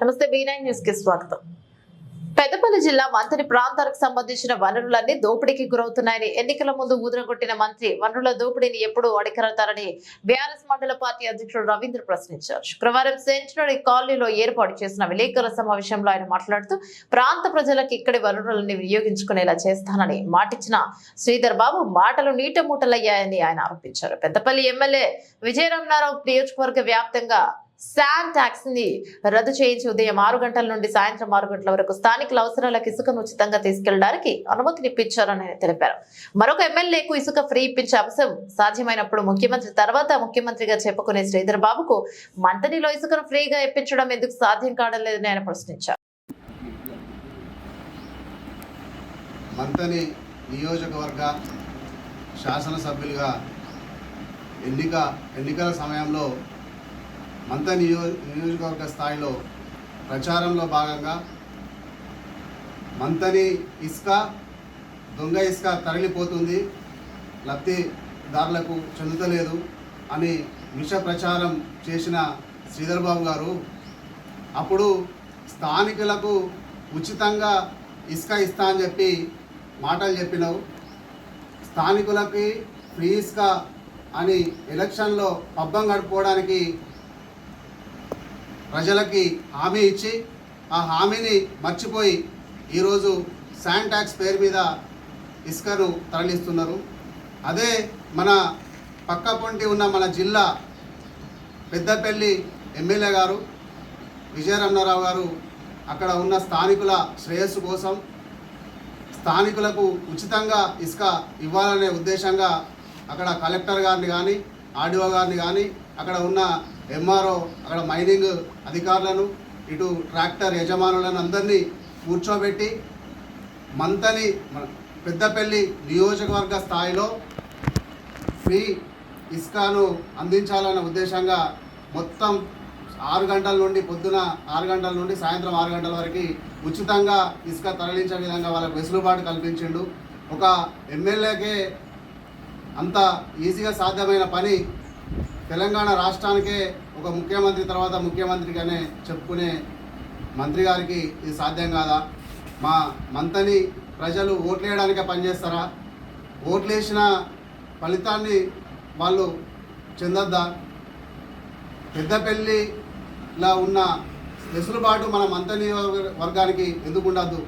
నమస్తే B9 news కి స్వాగతం. పెద్దపల్లి జిల్లా మంత్రి ప్రాంతాలకు సంబంధించిన వనరులన్నీ దోపిడీకి గురవుతున్నాయని ఎన్నికల ముందు ఊదరగొట్టిన మంత్రి వనరుల దోపిడీని ఎప్పుడు అడిగరతారని బీఆర్ఎస్ మండల పార్టీ అధ్యక్షుడు రవీంద్ర ప్రశ్నించారు. శుక్రవారం సెంచరీ కాలనీలో ఏర్పాటు చేసిన విలేకరుల సమావేశంలో ఆయన మాట్లాడుతూ ప్రాంత ప్రజలకు ఇక్కడి వనరులని వినియోగించుకునేలా చేస్తానని మాటిచ్చిన శ్రీధర్ బాబు మాటలు నీట మూటలయ్యాయని ఆయన ఆరోపించారు. పెద్దపల్లి ఎమ్మెల్యే విజయరామనారావు నియోజకవర్గ వ్యాప్తంగా శాండ్ ట్యాక్స్ ని రద్దు చేయించి ఉదయం 6 గంటల నుండి సాయంత్రం 6 గంటల వరకు స్థానికుల అవసరాలకు ఇసుకను ఉచితంగా తీసుకెళ్లడానికి అనుమతినిప్పించారని తెలిపారు. మరొక ఎమ్మెల్యేకు ఇసుక ఫ్రీ ఇప్పించే అంశం సాధ్యమైనప్పుడు ముఖ్యమంత్రి తర్వాత ముఖ్యమంత్రిగా చెప్పుకునే శ్రీధర్ బాబుకు మంతనిలో ఇసుకను ఫ్రీగా ఇప్పించడం ఎందుకు సాధ్యం కావడం లేదని ఆయన ప్రశ్నించారు. మంతని నియోజకవర్గ శాసనసభ్యులుగా ఎన్నికల సమయంలో మంతని నియోజకవర్గ స్థాయిలో ప్రచారంలో భాగంగా మంతని ఇసుక దొంగ ఇసుక తరలిపోతుంది, లబ్ధిదారులకు చెందుతలేదు అని విష ప్రచారం చేసిన శ్రీధర్ బాబు గారు అప్పుడు స్థానికులకు ఉచితంగా ఇసుక ఇస్తా అని చెప్పి మాటలు చెప్పినావు. స్థానికులకి ఫ్రీ ఇసుక అని ఎలక్షన్లో పబ్బం గడుపుకోవడానికి ప్రజలకి హామీ ఇచ్చి ఆ హామీని మర్చిపోయి ఈరోజు శాండ్ ట్యాక్స్ పేరు మీద ఇసుకను తరలిస్తున్నారు. అదే మన పక్క పొంటి ఉన్న మన జిల్లా పెద్దపల్లి ఎమ్మెల్యే గారు విజయరామనారావు గారు అక్కడ ఉన్న స్థానికుల శ్రేయస్సు కోసం స్థానికులకు ఉచితంగా ఇసుక ఇవ్వాలనే ఉద్దేశంగా అక్కడ కలెక్టర్ గారిని కానీ ఆర్డీఓ గారిని కానీ అక్కడ ఉన్న ఎంఆర్ఓ అక్కడ మైనింగ్ అధికారులను ఇటు ట్రాక్టర్ యజమానులను అందరినీ కూర్చోబెట్టి మంతని పెద్దపల్లి నియోజకవర్గ స్థాయిలో ఫ్రీ ఇసుకను అందించాలన్న ఉద్దేశంగా మొత్తం 6 గంటల నుండి పొద్దున 6 గంటల నుండి సాయంత్రం 6 గంటల వరకు ఉచితంగా ఇసుక తరలించే విధంగా వాళ్ళకు వెసులుబాటు కల్పించిండు. ఒక ఎమ్మెల్యేకే అంత ఈజీగా సాధ్యమైన పని తెలంగాణ రాష్ట్రానికే ఒక ముఖ్యమంత్రి తర్వాత ముఖ్యమంత్రిగానే చెప్పుకునే మంత్రి గారికి ఇది సాధ్యం కాదా? మా మంతని ప్రజలు ఓట్లేయడానికే పనిచేస్తారా? ఓట్లేసిన ఫలితాన్ని వాళ్ళు చెందొద్దా? పెద్దపల్లిలో ఉన్న వెసులుబాటు మన మంతని వర్గానికి ఎందుకు ఉండద్దు?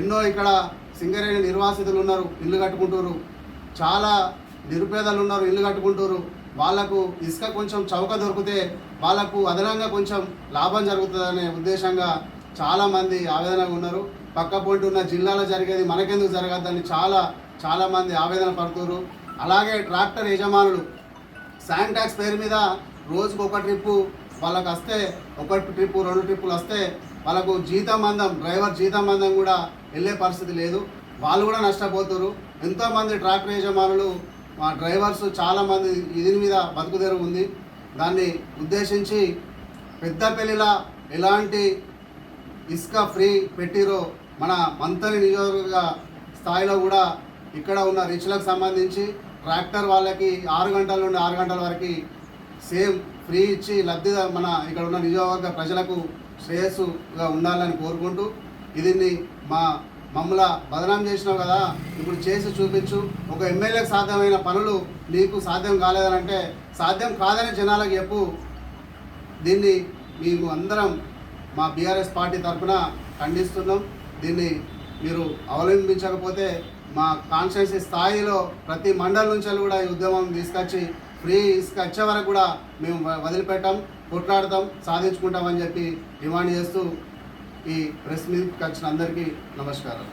ఎన్నో ఇక్కడ సింగరేణి నిర్వాసితులు ఉన్నారు, ఇల్లు కట్టుకుంటారు. చాలా నిరుపేదలు ఉన్నారు, ఇల్లు కట్టుకుంటారు. వాళ్లకు ఇసుక కొంచెం చౌక దొరికితే వాళ్లకు అదనంగా కొంచెం లాభం జరుగుతుందనే ఉద్దేశంగా చాలామంది ఆవేదనగా ఉన్నారు. పక్క పొంటి ఉన్న జిల్లాలో జరిగేది మనకెందుకు జరగద్దని చాలామంది ఆవేదన పడుతున్నారు. అలాగే ట్రాక్టర్ యజమానులు శాండ్ ట్యాక్స్ పేరు మీద రోజుకు ఒక ట్రిప్పు వాళ్ళకు వస్తే, ఒక ట్రిప్పు 2 ట్రిప్పులు వస్తే వాళ్ళకు డ్రైవర్ జీతం కూడా వెళ్ళే పరిస్థితి లేదు. వాళ్ళు కూడా నష్టపోతున్నారు. ఎంతోమంది ట్రాక్టర్ యజమానులు మా డ్రైవర్స్ చాలామంది దీని మీద బతుకుదెరు ఉంది. దాన్ని ఉద్దేశించి పెద్దపల్లిలో ఎలాంటి ఇసుక ఫ్రీ పెట్టిరో మన మంతని నియోజకవర్గ స్థాయిలో కూడా ఇక్కడ ఉన్న రిచ్లకు సంబంధించి ట్రాక్టర్ వాళ్ళకి 6 గంటల నుండి 6 గంటల వరకు సేమ్ ఫ్రీ ఇచ్చి మన ఇక్కడ ఉన్న నియోజకవర్గ ప్రజలకు శ్రేయస్సుగా ఉండాలని కోరుకుంటూ దీన్ని మమ్మల్ని బదనాం చేసినావు కదా, ఇప్పుడు చేసి చూపించు. ఒక ఎమ్మెల్యేకి సాధ్యమైన పనులు నీకు సాధ్యం కాలేదనంటే సాధ్యం కాదని జనాలకు చెప్పు. దీన్ని మేము అందరం మా బీఆర్ఎస్ పార్టీ తరఫున ఖండిస్తున్నాం. దీన్ని మీరు అవలంబించకపోతే మా కాన్స్టిట్యున్సీ స్థాయిలో ప్రతి మండలం నుంచి కూడా ఈ ఉద్యమం తీసుకొచ్చి ఫ్రీ ఇసుక వచ్చే వరకు కూడా మేము వదిలిపెట్టాం, కొట్లాడతాం, సాధించుకుంటామని చెప్పి డిమాండ్ చేస్తూ ఈ ప్రెస్ మీట్కి వచ్చిన అందరికీ నమస్కారం.